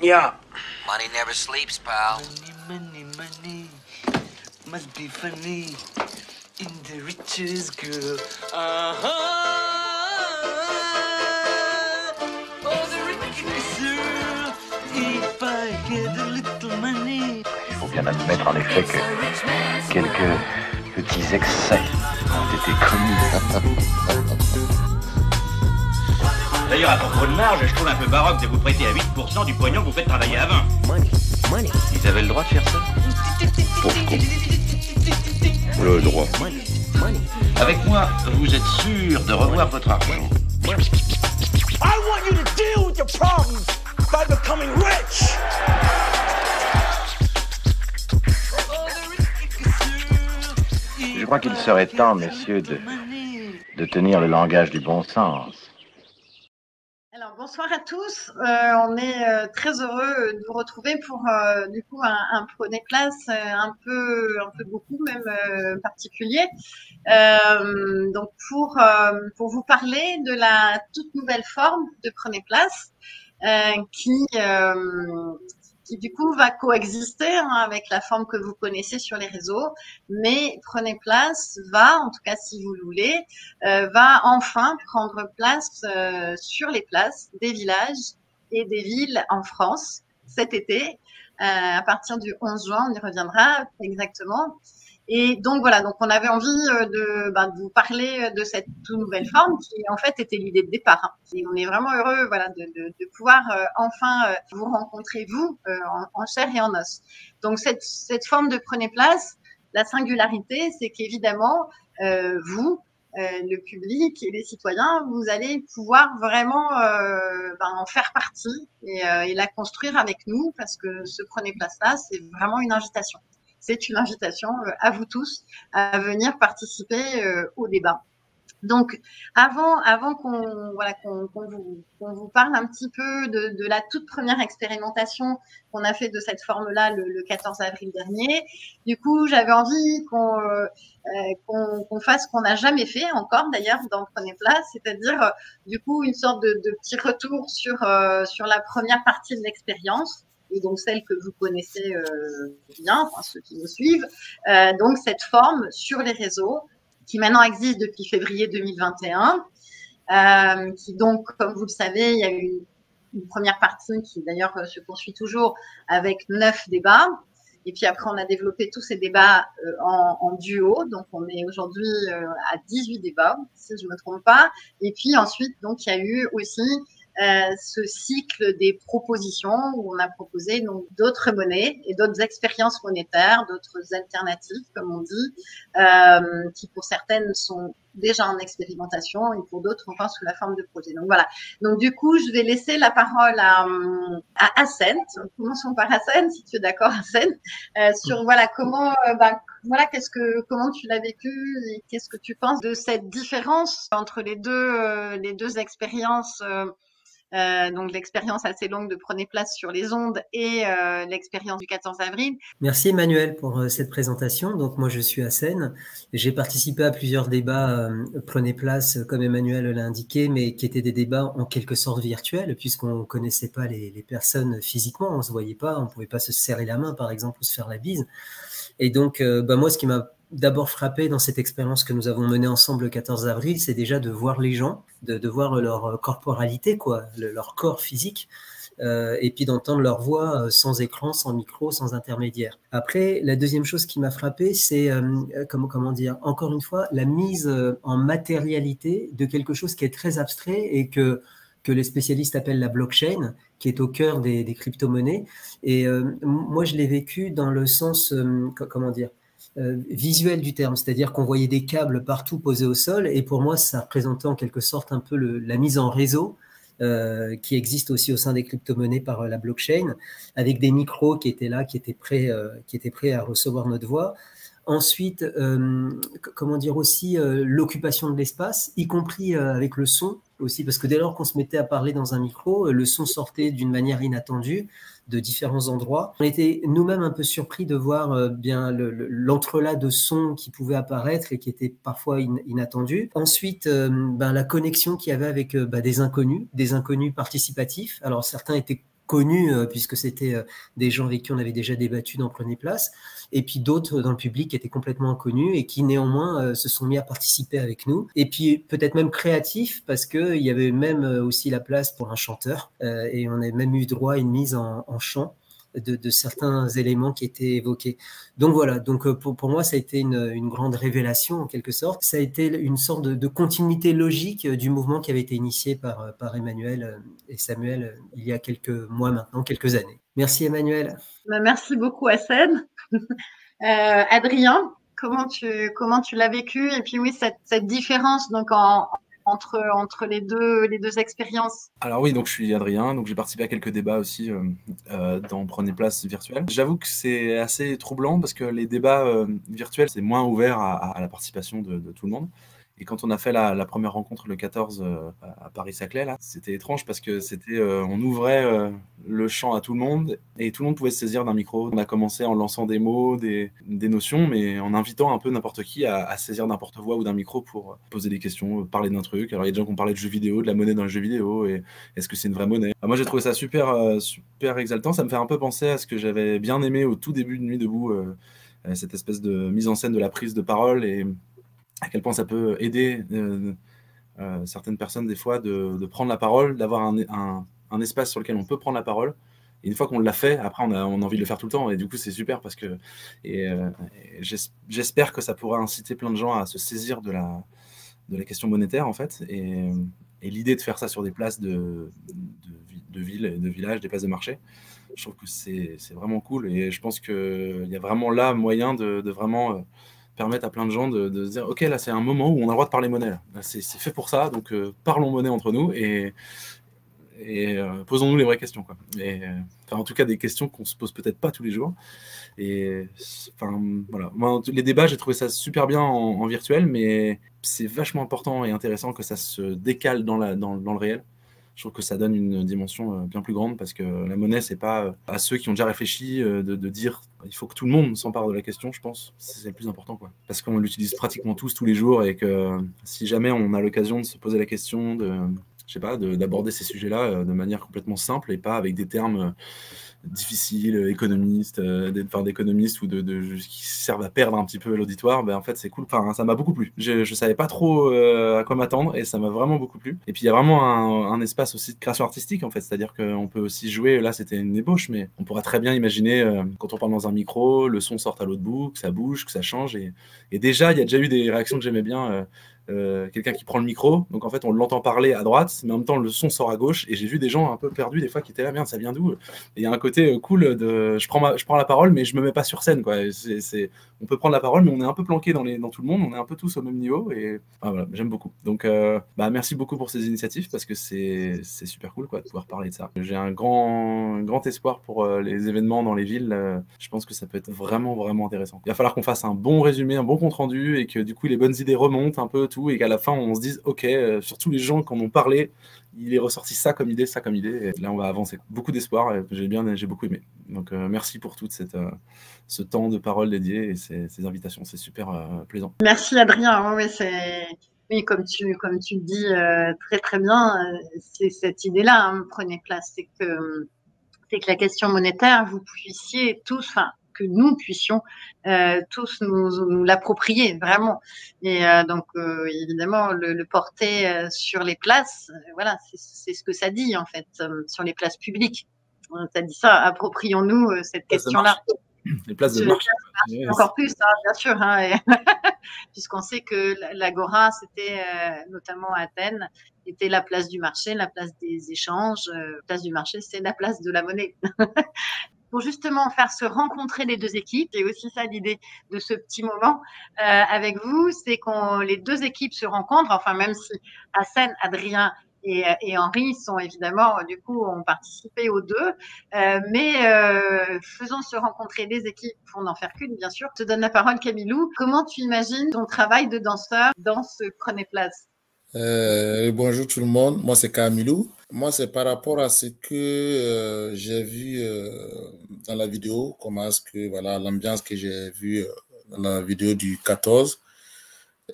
Yeah. Money never sleeps, pal. Money, money, must be funny in the richest girl. Uh-huh. Oh, the richest girl. If I had a little money. Il faut bien admettre en effet que quelques petits excès ont été commis. D'ailleurs, à propos de marge, je trouve un peu baroque de vous prêter à 8% du pognon que vous faites travailler à 20. Money. Ils avaient le droit de faire ça? Pourquoi le droit. Money. Avec moi, vous êtes sûr de revoir votre argent. I want you to deal with your problems by becoming rich. Je crois qu'il serait temps, messieurs, de tenir le langage du bon sens. Alors, bonsoir à tous. On est très heureux de vous retrouver pour du coup un Prenez Place un peu beaucoup même particulier. Donc pour vous parler de la toute nouvelle forme de Prenez Place qui du coup va coexister avec la forme que vous connaissez sur les réseaux, mais Prenez Place va, en tout cas si vous le voulez, va enfin prendre place sur les places des villages et des villes en France cet été, à partir du 11 juin, on y reviendra exactement. Et donc voilà, donc on avait envie de vous parler de cette toute nouvelle forme qui en fait était l'idée de départ. Et on est vraiment heureux voilà de pouvoir enfin vous rencontrer vous en chair et en os. Donc cette forme de Prenez Place, la singularité, c'est qu'évidemment vous, le public et les citoyens, vous allez pouvoir vraiment en faire partie et la construire avec nous parce que ce Prenez Place là, c'est vraiment une invitation. C'est une invitation à vous tous à venir participer au débat. Donc, avant qu'on vous parle un petit peu de la toute première expérimentation qu'on a fait de cette forme-là le 14 avril dernier, du coup, j'avais envie qu'on fasse ce qu'on n'a jamais fait encore d'ailleurs dans Prenez Place, c'est-à-dire du coup une sorte de petit retour sur la première partie de l'expérience. Et donc celle que vous connaissez bien, enfin ceux qui nous suivent, donc cette forme sur les réseaux qui maintenant existe depuis février 2021, qui donc, comme vous le savez, il y a eu une première partie qui d'ailleurs se poursuit toujours avec 9 débats, et puis après on a développé tous ces débats en duo, donc on est aujourd'hui à 18 débats, si je ne me trompe pas, et puis ensuite donc il y a eu aussi ce cycle des propositions où on a proposé donc d'autres monnaies et d'autres expériences monétaires, d'autres alternatives, comme on dit, qui pour certaines sont déjà en expérimentation et pour d'autres encore sous la forme de projet. Donc voilà. Donc du coup, je vais laisser la parole à Hassen. Commençons par Hassen, si tu es d'accord, Hassen, sur voilà comment comment tu l'as vécu et qu'est-ce que tu penses de cette différence entre les deux expériences. Donc l'expérience assez longue de Prenez Place sur les ondes et l'expérience du 14 avril. Merci Emmanuel pour cette présentation. Donc moi je suis Hassen. J'ai participé à plusieurs débats Prenez Place comme Emmanuel l'a indiqué, mais qui étaient des débats en quelque sorte virtuels puisqu'on ne connaissait pas les personnes physiquement, on ne se voyait pas, on ne pouvait pas se serrer la main par exemple ou se faire la bise. Et donc moi ce qui m'a d'abord frappé dans cette expérience que nous avons menée ensemble le 14 avril, c'est déjà de voir les gens, de voir leur corporalité, leur corps physique, et puis d'entendre leur voix sans écran, sans micro, sans intermédiaire. Après, la deuxième chose qui m'a frappé, c'est, comment dire, encore une fois, la mise en matérialité de quelque chose qui est très abstrait et que les spécialistes appellent la blockchain, qui est au cœur des crypto-monnaies. Et moi, je l'ai vécu dans le sens, comment dire, visuel du terme, c'est-à-dire qu'on voyait des câbles partout posés au sol et pour moi ça représentait en quelque sorte un peu la mise en réseau qui existe aussi au sein des crypto-monnaies par la blockchain, avec des micros qui étaient là, qui étaient prêts à recevoir notre voix. Ensuite, comment dire aussi, l'occupation de l'espace, y compris avec le son aussi, parce que dès lors qu'on se mettait à parler dans un micro, le son sortait d'une manière inattendue de différents endroits. On était nous-mêmes un peu surpris de voir bien l'entrelac de sons qui pouvait apparaître et qui était parfois inattendu. Ensuite, la connexion qu'il y avait avec des inconnus participatifs. Alors certains étaient connus, puisque c'était des gens avec qui on avait déjà débattu dans Prenez Place, et puis d'autres dans le public qui étaient complètement inconnus et qui néanmoins se sont mis à participer avec nous. Et puis peut-être même créatifs, parce qu'il y avait même aussi la place pour un chanteur, et on a même eu droit à une mise en chant de certains éléments qui étaient évoqués. Donc voilà, donc pour moi, ça a été une grande révélation en quelque sorte. Ça a été une sorte de continuité logique du mouvement qui avait été initié par Emmanuel et Samuel il y a quelques mois maintenant, quelques années. Merci Emmanuel. Merci beaucoup Hassen. Adrien, comment tu l'as vécu? Et puis oui, cette différence donc entre les deux expériences. Alors oui, donc je suis Adrien, donc j'ai participé à quelques débats aussi dans Prenez Place virtuel. J'avoue que c'est assez troublant parce que les débats virtuels, c'est moins ouvert à la participation de tout le monde. Et quand on a fait la première rencontre le 14 à Paris-Saclay, là, c'était étrange parce que on ouvrait le champ à tout le monde et tout le monde pouvait se saisir d'un micro. On a commencé en lançant des mots, des notions, mais en invitant un peu n'importe qui à saisir n'importe voix ou d'un micro pour poser des questions, parler d'un truc. Alors il y a des gens qui ont parlé de jeux vidéo, de la monnaie dans les jeux vidéo, et est-ce que c'est une vraie monnaie? Alors, moi j'ai trouvé ça super exaltant. Ça me fait un peu penser à ce que j'avais bien aimé au tout début de Nuit debout, cette espèce de mise en scène de la prise de parole et à quel point ça peut aider certaines personnes des fois de prendre la parole, d'avoir un espace sur lequel on peut prendre la parole. Et une fois qu'on l'a fait, après on a envie de le faire tout le temps. Et du coup c'est super parce que j'espère que ça pourra inciter plein de gens à se saisir de la question monétaire en fait. Et l'idée de faire ça sur des places de villes et de villages, des places de marché, je trouve que c'est vraiment cool. Et je pense qu'il y a vraiment là moyen de vraiment permettre à plein de gens de se dire ok, là c'est un moment où on a le droit de parler monnaie, là c'est fait pour ça, donc parlons monnaie entre nous et posons-nous les vraies questions quoi. En tout cas des questions qu'on se pose peut-être pas tous les jours. Et enfin voilà, moi, les débats j'ai trouvé ça super bien en virtuel, mais c'est vachement important et intéressant que ça se décale dans le réel. Je trouve que ça donne une dimension bien plus grande parce que la monnaie, c'est pas à ceux qui ont déjà réfléchi de dire il faut que tout le monde s'empare de la question, je pense. C'est le plus important, quoi. Parce qu'on l'utilise pratiquement tous les jours et que si jamais on a l'occasion de se poser la question d'aborder ces sujets-là de manière complètement simple et pas avec des termes difficiles, économistes, d'économistes ou qui servent à perdre un petit peu l'auditoire, en fait c'est cool. Enfin, ça m'a beaucoup plu. Je savais pas trop à quoi m'attendre et ça m'a vraiment beaucoup plu. Et puis il y a vraiment un espace aussi de création artistique en fait, c'est-à-dire qu'on peut aussi jouer, là c'était une ébauche, mais on pourra très bien imaginer quand on parle dans un micro, le son sorte à l'autre bout, que ça bouge, que ça change et déjà il y a déjà eu des réactions que j'aimais bien. Quelqu'un qui prend le micro, donc en fait on l'entend parler à droite, mais en même temps le son sort à gauche, et j'ai vu des gens un peu perdus des fois qui étaient là, merde ça vient d'où? Et il y a un côté cool de je prends la parole mais je me mets pas sur scène quoi. On peut prendre la parole mais on est un peu planqué dans tout le monde, on est un peu tous au même niveau et voilà, j'aime beaucoup. Donc merci beaucoup pour ces initiatives parce que c'est super cool quoi de pouvoir parler de ça. J'ai un grand espoir pour les événements dans les villes. Je pense que ça peut être vraiment intéressant. Il va falloir qu'on fasse un bon résumé, un bon compte rendu et que du coup les bonnes idées remontent un peu et qu'à la fin on se dise ok, sur tous les gens qui en ont parlé, il est ressorti ça comme idée, et là on va avancer. Beaucoup d'espoir, j'ai beaucoup aimé. Donc merci pour tout ce temps de parole dédié et ces invitations, c'est super plaisant. Merci Adrien, oui, comme tu le dis très bien, c'est cette idée-là, Prenez Place, c'est que la question monétaire, vous puissiez tous, que nous puissions tous nous l'approprier vraiment et donc évidemment le porter sur les places, voilà, c'est ce que ça dit en fait, sur les places publiques, ça dit ça, approprions-nous cette question-là. Les places de marché. Encore plus, bien sûr, puisqu'on sait que l'Agora, c'était notamment à Athènes, était la place du marché, la place des échanges. La place du marché, c'est la place de la monnaie. Pour justement faire se rencontrer les deux équipes, et aussi ça l'idée de ce petit moment avec vous, c'est que les deux équipes se rencontrent, enfin même si Hassen, Adrien et Henri sont évidemment, du coup, ont participé aux deux, mais faisons se rencontrer les équipes pour n'en faire qu'une, bien sûr. Je te donne la parole, Camilou. Comment tu imagines ton travail de danseur dans ce Prenez Place? Bonjour tout le monde, moi c'est Camilou. Moi c'est par rapport à ce que j'ai vu dans la vidéo, voilà l'ambiance que j'ai vue dans la vidéo du 14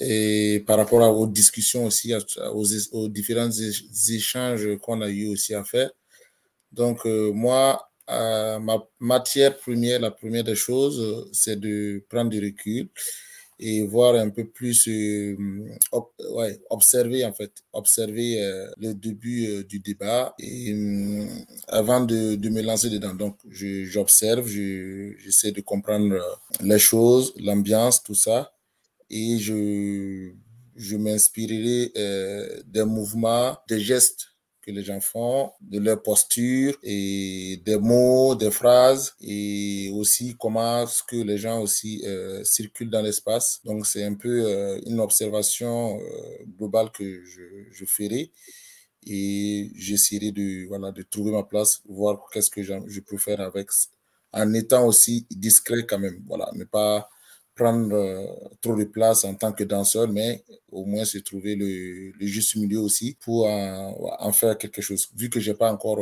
et par rapport aux discussions aussi, aux différents échanges qu'on a eu aussi à faire. Donc, moi, ma matière première, la première des choses, c'est de prendre du recul et voir un peu plus, observer en fait, observer le début du débat et avant de me lancer dedans. Donc, j'observe, j'essaie de comprendre les choses, l'ambiance, tout ça, et je m'inspirerai des mouvements, des gestes que les gens font, de leur posture et des mots, des phrases et aussi comment ce que les gens aussi circulent dans l'espace. Donc c'est un peu une observation globale que je ferai et j'essaierai de trouver ma place, voir qu'est-ce que je peux faire avec, en étant aussi discret quand même. Voilà, ne pas prendre trop de place en tant que danseur, mais au moins se trouver le juste milieu aussi pour en faire quelque chose. Vu que j'ai pas encore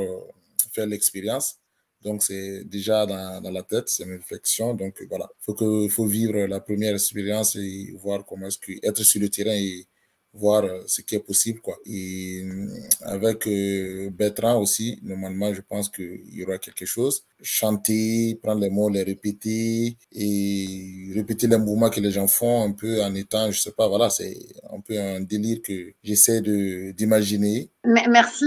fait l'expérience, donc c'est déjà dans la tête, c'est une réflexion. Donc voilà, faut vivre la première expérience et voir comment est-ce que être sur le terrain et voir ce qui est possible, quoi. Et avec Bertrand aussi, normalement, je pense qu'il y aura quelque chose. Chanter, prendre les mots, les répéter et répéter les mouvements que les gens font un peu en étant, je sais pas, voilà, c'est un peu un délire que j'essaie d'imaginer. Merci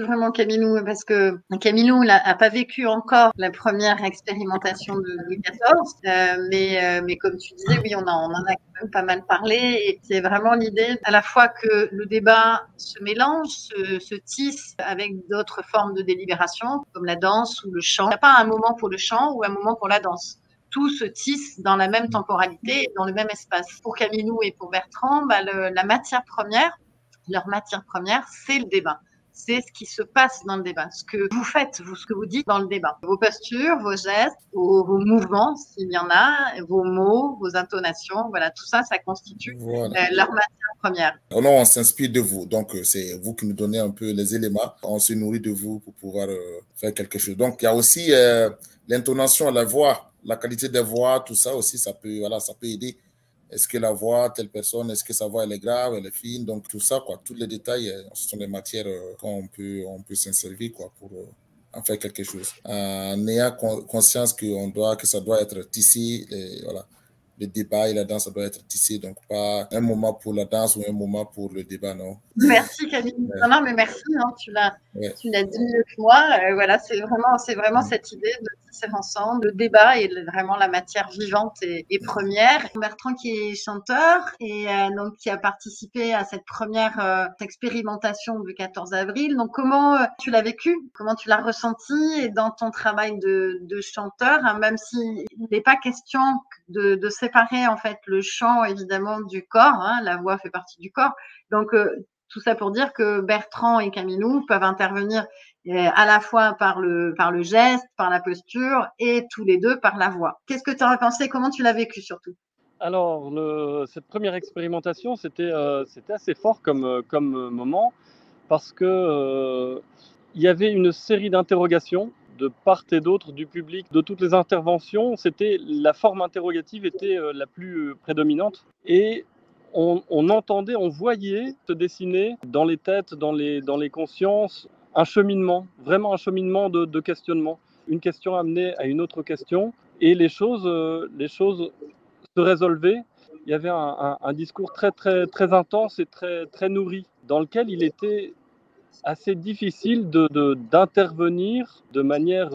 vraiment Camilou, parce que Camilou n'a pas vécu encore la première expérimentation de Louis XIV, mais comme tu disais, oui, on en a quand même pas mal parlé, et c'est vraiment l'idée à la fois que le débat se mélange, se tisse avec d'autres formes de délibération, comme la danse ou le chant. Il n'y a pas un moment pour le chant ou un moment pour la danse. Tout se tisse dans la même temporalité, dans le même espace. Pour Camilou et pour Bertrand, la matière première, leur matière première, c'est le débat. C'est ce qui se passe dans le débat, ce que vous faites, ce que vous dites dans le débat. Vos postures, vos gestes, vos mouvements, s'il y en a, vos mots, vos intonations, voilà, tout ça, ça constitue leur matière première. Non, on s'inspire de vous, donc c'est vous qui nous donnez un peu les éléments. On se nourrit de vous pour pouvoir faire quelque chose. Donc, il y a aussi l'intonation, la voix, la qualité des voix, tout ça aussi, ça peut aider. Est-ce que la voix, telle personne, est-ce que sa voix elle est grave, elle est fine, donc tout ça, quoi, tous les détails, ce sont des matières qu'on peut s'en servir, quoi, pour en faire quelque chose. En ayant conscience que ça doit être tissé, voilà. Le débat et la danse, ça doit être tissé, donc pas un moment pour la danse ou un moment pour le débat, non. Merci Camille. Non, mais merci, hein, tu l'as dit mieux que moi. Voilà, c'est vraiment cette idée de tisser ensemble. Le débat est vraiment la matière vivante et première. Bertrand qui est chanteur et donc qui a participé à cette première expérimentation du 14 avril. Donc comment tu l'as vécu? Comment tu l'as ressenti? Et dans ton travail de chanteur, hein, même s'il n'est pas question de séparer en fait le chant évidemment du corps, hein, la voix fait partie du corps. Donc tout ça pour dire que Bertrand et Camilou peuvent intervenir à la fois par le geste, par la posture et tous les deux par la voix. Qu'est-ce que tu en as pensé? Comment tu l'as vécu surtout? Alors, cette première expérimentation, c'était assez fort comme moment parce que il y avait une série d'interrogations de part et d'autre du public, de toutes les interventions. La forme interrogative était la plus prédominante et on entendait, on voyait se dessiner dans les têtes, dans les consciences, un cheminement, vraiment un cheminement de questionnement. Une question amenait à une autre question et les choses se résolvaient. Il y avait un discours très, très, très intense et très, très nourri dans lequel il était assez difficile d'intervenir de manière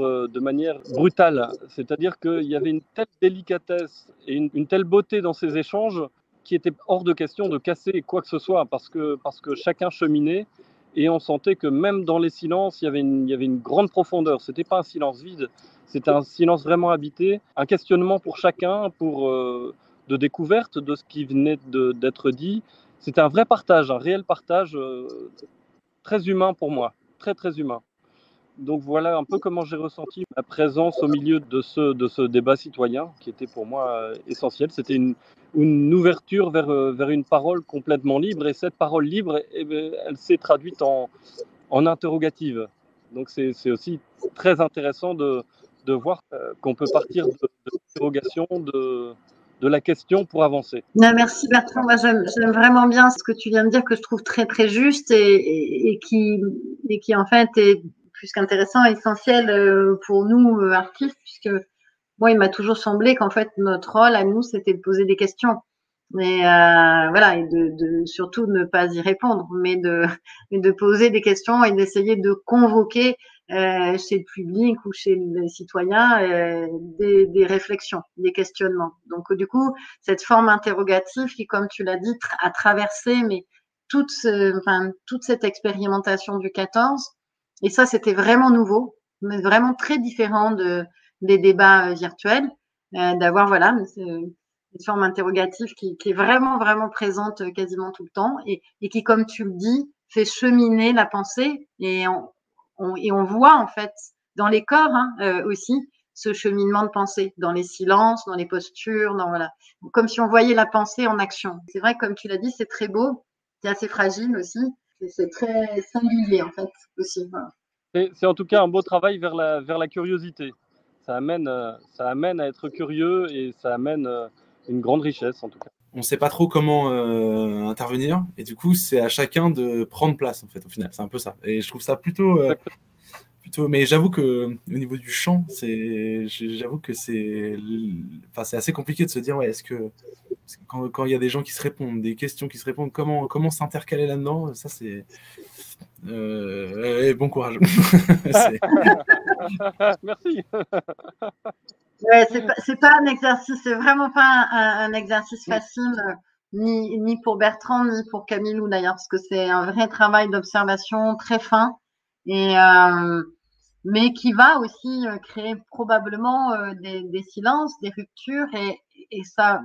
brutale. C'est-à-dire qu'il y avait une telle délicatesse et une telle beauté dans ces échanges qui était hors de question de casser quoi que ce soit parce que chacun cheminait et on sentait que même dans les silences, il y avait une grande profondeur. C'était pas un silence vide, c'était un silence vraiment habité, un questionnement pour chacun, de découverte de ce qui venait d'être dit. C'était un vrai partage, un réel partage très humain pour moi, très très humain. Donc voilà un peu comment j'ai ressenti ma présence au milieu de ce débat citoyen qui était pour moi essentiel. C'était une ouverture vers une parole complètement libre et cette parole libre, elle s'est traduite en interrogative. Donc c'est aussi très intéressant de voir qu'on peut partir de l'interrogation, de la question pour avancer. Non, merci Bertrand, moi j'aime vraiment bien ce que tu viens de dire que je trouve très très juste et qui en fait est plus qu'intéressant, essentiel pour nous artistes, puisque moi, il m'a toujours semblé qu'en fait, notre rôle à nous, c'était de poser des questions. Mais voilà, et surtout ne pas y répondre, mais de poser des questions et d'essayer de convoquer chez le public ou chez les citoyens des réflexions, des questionnements. Donc du coup, cette forme interrogative qui, comme tu l'as dit, a traversé mais toute cette expérimentation du 14. Et ça, c'était vraiment nouveau, mais vraiment très différent des débats virtuels, d'avoir voilà une forme interrogative qui est vraiment, vraiment présente quasiment tout le temps et qui, comme tu le dis, fait cheminer la pensée et on voit en fait dans les corps aussi ce cheminement de pensée, dans les silences, dans les postures, voilà. Comme si on voyait la pensée en action. C'est vrai, comme tu l'as dit, c'est très beau, c'est assez fragile aussi, et c'est très singulier en fait aussi. Voilà. C'est en tout cas un beau travail vers la curiosité. Ça amène à être curieux et ça amène une grande richesse en tout cas. On ne sait pas trop comment intervenir et du coup c'est à chacun de prendre place en fait au final, c'est un peu ça. Et je trouve ça plutôt mais j'avoue que au niveau du chant, j'avoue que c'est assez compliqué de se dire ouais, est-ce que quand il y a des gens qui se répondent, des questions qui se répondent, comment s'intercaler là-dedans, ça c'est bon courage. Merci. Ouais, c'est pas un exercice, c'est vraiment pas un exercice facile, ni pour Bertrand, ni pour Camilou d'ailleurs, parce que c'est un vrai travail d'observation très fin, et mais qui va aussi créer probablement des silences, des ruptures, et ça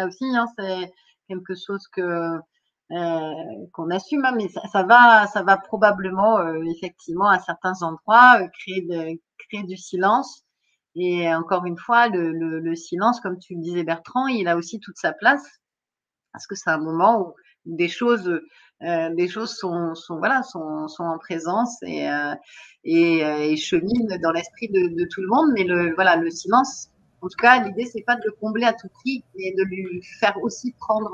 aussi, c'est quelque chose qu'on assume, mais ça va probablement effectivement à certains endroits créer du silence. Et encore une fois, le silence, comme tu le disais Bertrand, il a aussi toute sa place parce que c'est un moment où des choses sont en présence et cheminent dans l'esprit de tout le monde. Mais le silence, en tout cas, l'idée c'est pas de le combler à tout prix, mais de lui faire aussi prendre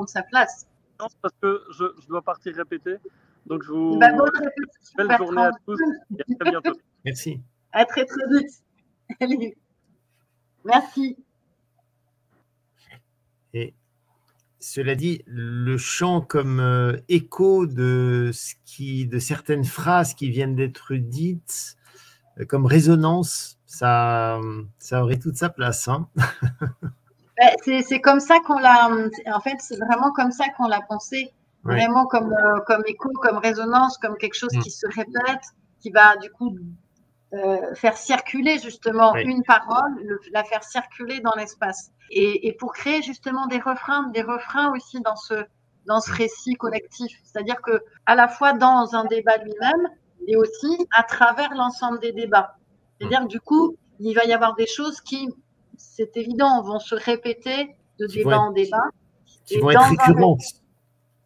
sa place. Parce que je dois partir répéter, donc je vous belle journée à tous et à très bientôt. Merci. À très très vite. Merci. Et cela dit, le chant comme écho de certaines phrases qui viennent d'être dites, comme résonance, ça aurait toute sa place. Hein. C'est comme ça qu'on l'a. En fait, c'est vraiment comme ça qu'on l'a pensé. Ouais. Vraiment comme écho, comme résonance, comme quelque chose qui se répète, qui va du coup faire circuler justement une parole, la faire circuler dans l'espace. Et pour créer justement des refrains aussi dans ce récit collectif. C'est-à-dire que à la fois dans un débat lui-même et aussi à travers l'ensemble des débats. C'est-à-dire que du coup, il va y avoir des choses qui, c'est évident, vont se répéter de débat en débat. Qui vont être récurrentes.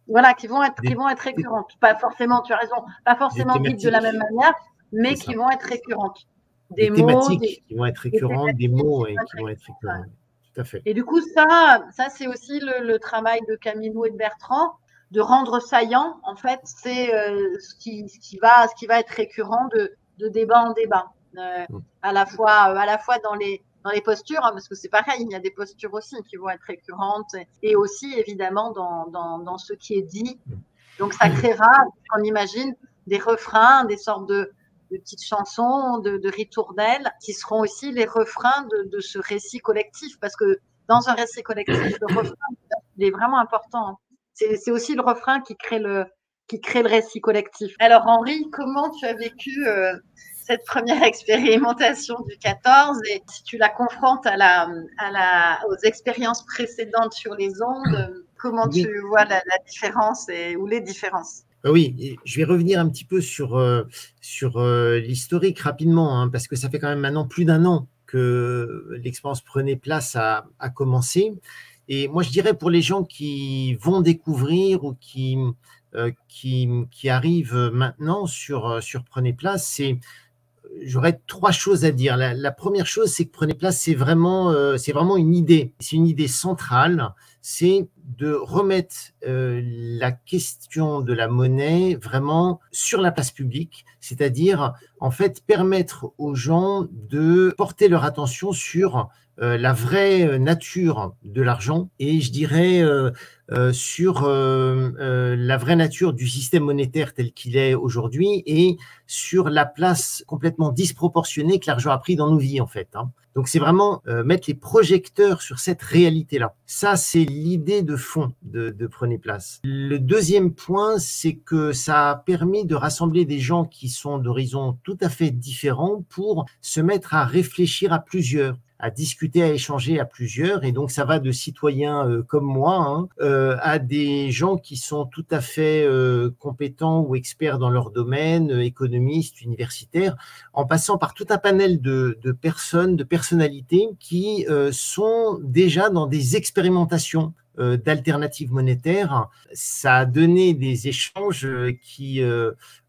Voilà, qui vont être récurrentes. Pas forcément, tu as raison, pas forcément dites de la même manière, mais qui vont être récurrentes. Des thématiques qui vont être récurrentes, des mots qui vont être récurrents. Tout à fait. Et du coup, ça c'est aussi le travail de Camilou et de Bertrand, de rendre saillant, en fait, c'est ce qui va être récurrent de débat en débat. À la fois dans les postures, parce que c'est pareil, il y a des postures aussi qui vont être récurrentes, et aussi évidemment dans ce qui est dit. Donc ça créera, on imagine, des refrains, des sortes de petites chansons, de ritournelles, qui seront aussi les refrains de ce récit collectif, parce que dans un récit collectif, le refrain, il est vraiment important. C'est aussi le refrain qui crée le récit collectif. Alors Henri, comment tu as vécu cette première expérimentation du 14 et si tu la confrontes aux expériences précédentes sur les ondes, comment tu vois la différence ou les différences? Oui, je vais revenir un petit peu sur l'historique rapidement, parce que ça fait quand même maintenant plus d'un an que l'expérience Prenez Place a commencé. Et moi, je dirais pour les gens qui vont découvrir ou qui arrivent maintenant sur Prenez Place, j'aurais trois choses à dire. La première chose, c'est que Prenez Place, c'est vraiment une idée. C'est une idée centrale. C'est de remettre la question de la monnaie vraiment sur la place publique, c'est-à-dire en fait permettre aux gens de porter leur attention sur la vraie nature de l'argent et je dirais sur la vraie nature du système monétaire tel qu'il est aujourd'hui et sur la place complètement disproportionnée que l'argent a pris dans nos vies en fait. Donc c'est vraiment mettre les projecteurs sur cette réalité-là. Ça, c'est l'idée de fond de Prenez Place. Le deuxième point, c'est que ça a permis de rassembler des gens qui sont d'horizons tout à fait différents pour se mettre à réfléchir à plusieurs, à discuter, à échanger à plusieurs. Et donc, ça va de citoyens comme moi à des gens qui sont tout à fait compétents ou experts dans leur domaine, économistes, universitaires, en passant par tout un panel de personnes, de personnalités qui sont déjà dans des expérimentations d'alternatives monétaires. Ça a donné des échanges qui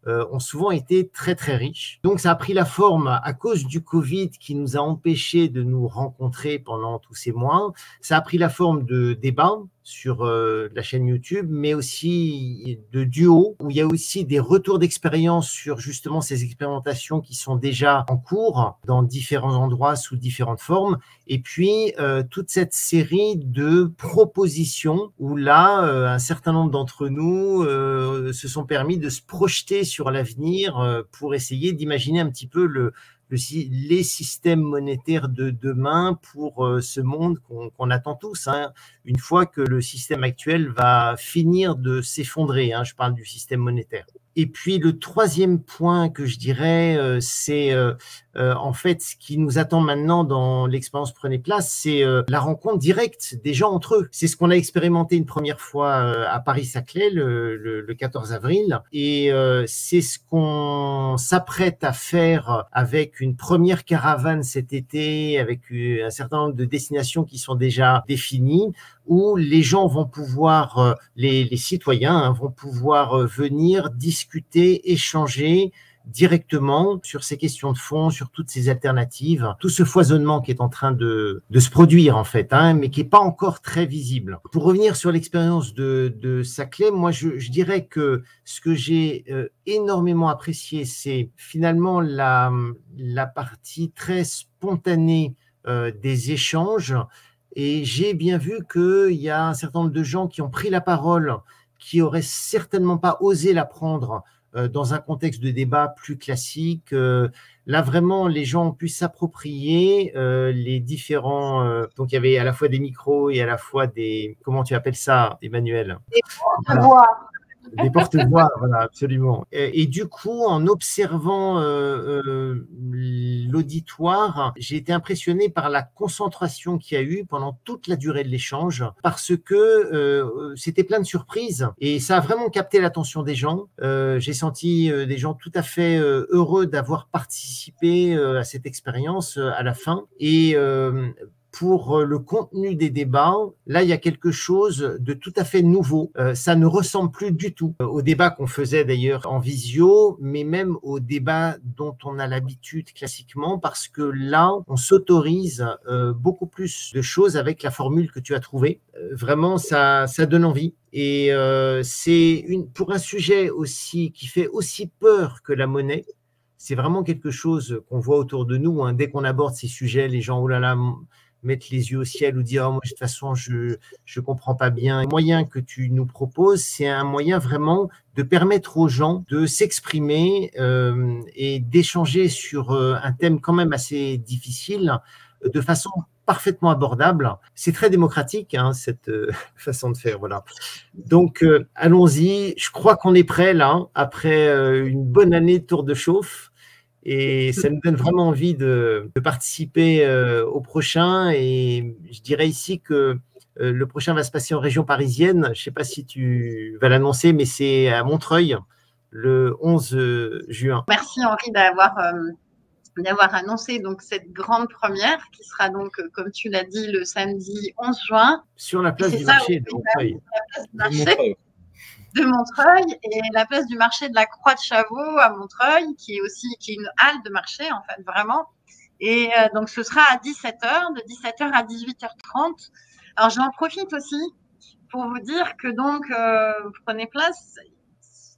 ont souvent été très très riches. Donc ça a pris la forme à cause du Covid qui nous a empêchés de nous rencontrer pendant tous ces mois. Ça a pris la forme de débats sur la chaîne YouTube, mais aussi de duos, où il y a aussi des retours d'expérience sur justement ces expérimentations qui sont déjà en cours dans différents endroits sous différentes formes, et puis toute cette série de propositions où là, un certain nombre d'entre nous se sont permis de se projeter sur l'avenir pour essayer d'imaginer un petit peu les systèmes monétaires de demain pour ce monde qu'on attend tous, une fois que le système actuel va finir de s'effondrer. Je parle du système monétaire. Et puis le troisième point que je dirais, c'est en fait ce qui nous attend maintenant dans l'expérience Prenez Place, c'est la rencontre directe des gens entre eux. C'est ce qu'on a expérimenté une première fois à Paris-Saclay le 14 avril, et c'est ce qu'on s'apprête à faire avec une première caravane cet été, avec un certain nombre de destinations qui sont déjà définies, où les gens vont pouvoir, les citoyens vont pouvoir venir discuter, échanger directement sur ces questions de fond, sur toutes ces alternatives, tout ce foisonnement qui est en train de se produire en fait, mais qui n'est pas encore très visible. Pour revenir sur l'expérience de Saclay, moi je dirais que ce que j'ai énormément apprécié, c'est finalement la partie très spontanée des échanges. Et j'ai bien vu qu'il y a un certain nombre de gens qui ont pris la parole, qui auraient certainement pas osé la prendre dans un contexte de débat plus classique. Là, vraiment, les gens ont pu s'approprier les différents... donc, il y avait à la fois des micros et à la fois des... Comment tu appelles ça, Emmanuel? Des porte-voix. Des porte-voix, voilà, absolument. Et du coup, en observant l'auditoire, j'ai été impressionné par la concentration qu'il y a eu pendant toute la durée de l'échange, parce que c'était plein de surprises et ça a vraiment capté l'attention des gens. J'ai senti des gens tout à fait heureux d'avoir participé à cette expérience à la fin. Et pour le contenu des débats, là, il y a quelque chose de tout à fait nouveau. Ça ne ressemble plus du tout au débat qu'on faisait d'ailleurs en visio, mais même au débat dont on a l'habitude classiquement, parce que là, on s'autorise beaucoup plus de choses avec la formule que tu as trouvée. Vraiment, ça donne envie. Et c'est pour un sujet aussi qui fait aussi peur que la monnaie. C'est vraiment quelque chose qu'on voit autour de nous. Dès qu'on aborde ces sujets, les gens, oh là là, mettre les yeux au ciel ou dire « oh, moi, de toute façon, je comprends pas bien ». Le moyen que tu nous proposes, c'est un moyen vraiment de permettre aux gens de s'exprimer et d'échanger sur un thème quand même assez difficile de façon parfaitement abordable. C'est très démocratique, cette façon de faire. Voilà. Donc, allons-y. Je crois qu'on est prêt là, après une bonne année de tour de chauffe. Et ça nous donne vraiment envie de participer au prochain. Et je dirais ici que le prochain va se passer en région parisienne. Je ne sais pas si tu vas l'annoncer, mais c'est à Montreuil, le 11 juin. Merci Henri d'avoir annoncé donc cette grande première qui sera donc, comme tu l'as dit, le samedi 11 juin. Sur la place du marché de Montreuil. De Montreuil et la place du marché de la Croix de Chavaux à Montreuil, qui est une halle de marché, en fait, vraiment. Et donc, ce sera à 17h, de 17h à 18h30. Alors, j'en profite aussi pour vous dire que donc, prenez place.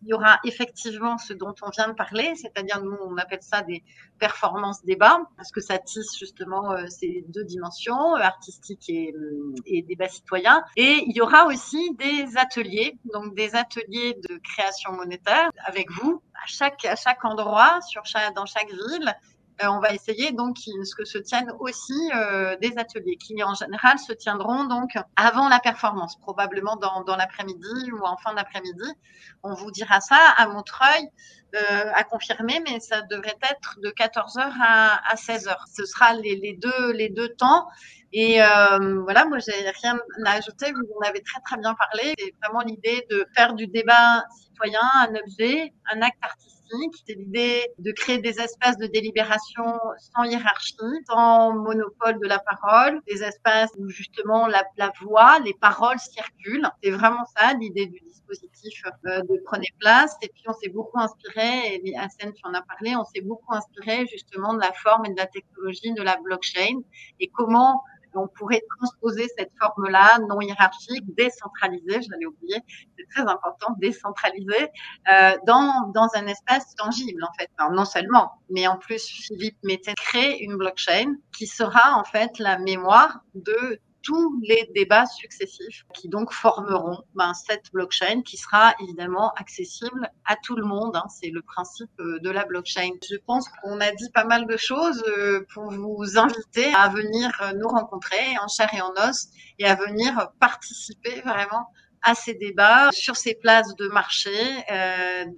Il y aura effectivement ce dont on vient de parler, c'est-à-dire nous on appelle ça des performances débats parce que ça tisse justement ces deux dimensions, artistique et débat citoyen. Et il y aura aussi des ateliers, donc des ateliers de création monétaire avec vous à chaque endroit, dans chaque ville. On va essayer donc que se tiennent aussi des ateliers qui en général se tiendront donc avant la performance, probablement dans l'après-midi ou en fin d'après-midi. On vous dira ça à Montreuil, à confirmer, mais ça devrait être de 14h à 16h. Ce sera les deux temps. Et voilà, moi j'ai rien à ajouter, vous en avez très très bien parlé. C'est vraiment l'idée de faire du débat citoyen un objet, un acte artistique. C'est l'idée de créer des espaces de délibération sans hiérarchie, sans monopole de la parole, des espaces où justement la voix, les paroles circulent. C'est vraiment ça l'idée du dispositif de Prenez Place. Et puis on s'est beaucoup inspiré, et Hassen tu en as parlé, on s'est beaucoup inspiré justement de la forme et de la technologie de la blockchain et comment on pourrait transposer cette forme-là, non hiérarchique, décentralisée, je l'avais oublié, c'est très important, décentralisée, dans un espace tangible, en fait. Alors, non seulement, mais en plus, Philippe Métain crée une blockchain qui sera, en fait, la mémoire de tous les débats successifs qui donc formeront cette blockchain qui sera évidemment accessible à tout le monde. C'est le principe de la blockchain. Je pense qu'on a dit pas mal de choses pour vous inviter à venir nous rencontrer en chair et en os et à venir participer vraiment à ces débats sur ces places de marché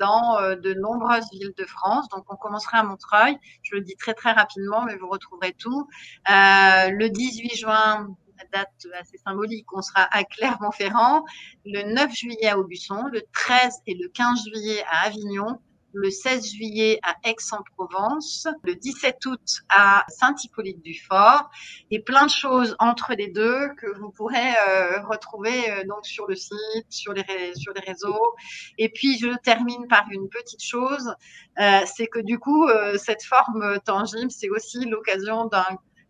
dans de nombreuses villes de France. Donc, on commencera à Montreuil. Je le dis très, très rapidement, mais vous retrouverez tout. Le 18 juin, date assez symbolique, on sera à Clermont-Ferrand, le 9 juillet à Aubusson, le 13 et le 15 juillet à Avignon, le 16 juillet à Aix-en-Provence, le 17 août à Saint-Hippolyte-du-Fort et plein de choses entre les deux que vous pourrez retrouver donc sur le site, sur les réseaux. Et puis je termine par une petite chose, c'est que du coup cette forme tangible, c'est aussi l'occasion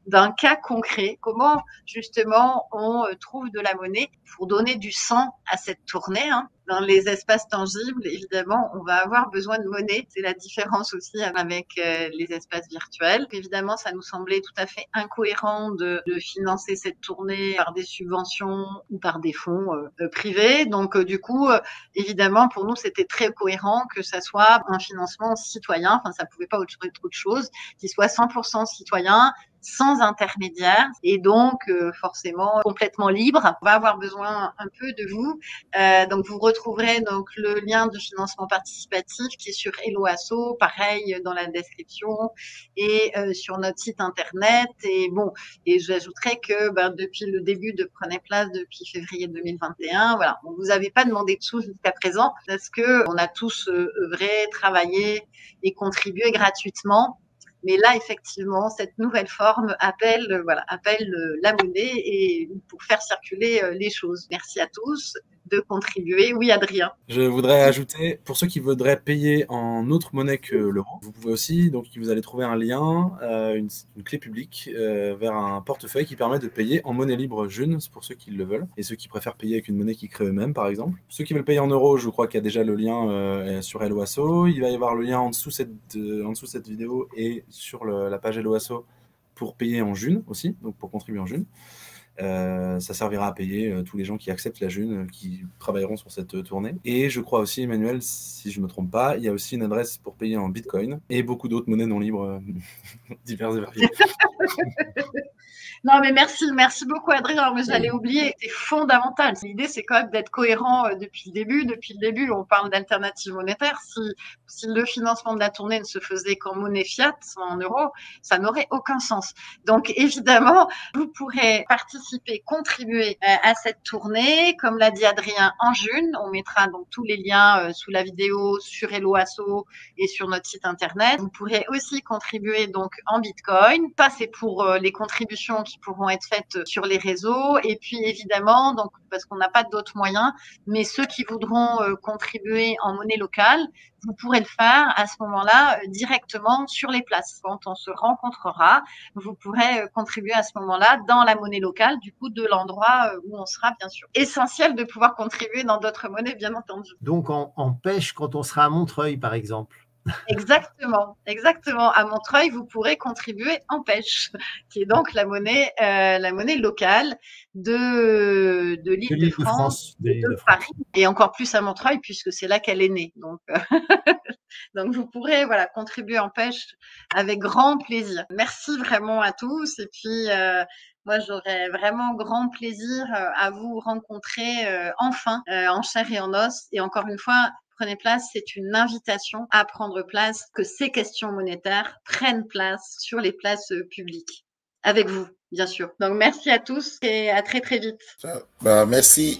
d'un cas concret, comment justement on trouve de la monnaie pour donner du sang à cette tournée. Dans les espaces tangibles, évidemment, on va avoir besoin de monnaie. C'est la différence aussi avec les espaces virtuels. Évidemment, ça nous semblait tout à fait incohérent de financer cette tournée par des subventions ou par des fonds privés. Donc, du coup, évidemment, pour nous, c'était très cohérent que ça soit un financement citoyen. Enfin, ça pouvait pas être autre chose, qui soit 100% citoyen, sans intermédiaire et donc forcément complètement libre. On va avoir besoin un peu de vous. Donc vous retrouverez donc le lien du financement participatif qui est sur Hello Asso, pareil dans la description et sur notre site internet. Et bon, et j'ajouterais que depuis le début de Prenez Place, depuis février 2021, voilà, on vous avait pas demandé de sous jusqu'à présent parce que on a tous œuvré, travaillé et contribué gratuitement. Mais là, effectivement, cette nouvelle forme appelle la monnaie et pour faire circuler les choses. Merci à tous de contribuer. Oui, Adrien. Je voudrais ajouter, pour ceux qui voudraient payer en autre monnaie que l'euro, vous pouvez aussi, donc vous allez trouver un lien, une clé publique vers un portefeuille qui permet de payer en monnaie libre June, c'est pour ceux qui le veulent, et ceux qui préfèrent payer avec une monnaie qu'ils créent eux-mêmes, par exemple. Ceux qui veulent payer en euros, je crois qu'il y a déjà le lien sur Hello Asso. Il va y avoir le lien en dessous cette vidéo et sur la page Hello Asso pour payer en June aussi, donc pour contribuer en June. Ça servira à payer tous les gens qui acceptent la June, qui travailleront sur cette tournée. Et je crois aussi, Emmanuel, si je ne me trompe pas, il y a aussi une adresse pour payer en Bitcoin et beaucoup d'autres monnaies non libres diverses et variées. Non, mais merci beaucoup, Adrien. Mais je l'allais oublier, c'est fondamental. L'idée, c'est quand même d'être cohérent depuis le début. Depuis le début, on parle d'alternative monétaire. Si le financement de la tournée ne se faisait qu'en monnaie fiat, en euros, ça n'aurait aucun sens. Donc, évidemment, vous pourrez participer, contribuer à cette tournée. Comme l'a dit Adrien, en June, on mettra donc tous les liens sous la vidéo sur Hello Asso et sur notre site internet. Vous pourrez aussi contribuer donc en Bitcoin. Ça, c'est pour les contributions contributions qui pourront être faites sur les réseaux. Et puis évidemment, donc parce qu'on n'a pas d'autres moyens, mais ceux qui voudront contribuer en monnaie locale, vous pourrez le faire à ce moment-là directement sur les places. Quand on se rencontrera, vous pourrez contribuer à ce moment-là dans la monnaie locale, du coup, de l'endroit où on sera, bien sûr. Essentiel de pouvoir contribuer dans d'autres monnaies, bien entendu. Donc, en pêche, quand on sera à Montreuil, par exemple. Exactement, exactement. À Montreuil, vous pourrez contribuer en pêche, qui est donc la monnaie locale de l'Île-de-France, de Paris, et encore plus à Montreuil puisque c'est là qu'elle est née. Donc, donc vous pourrez voilà contribuer en pêche avec grand plaisir. Merci vraiment à tous et puis moi, j'aurais vraiment grand plaisir à vous rencontrer enfin en chair et en os. Et encore une fois, Prenez place, c'est une invitation à prendre place, que ces questions monétaires prennent place sur les places publiques. Avec vous, bien sûr. Donc, merci à tous et à très, très vite. Merci.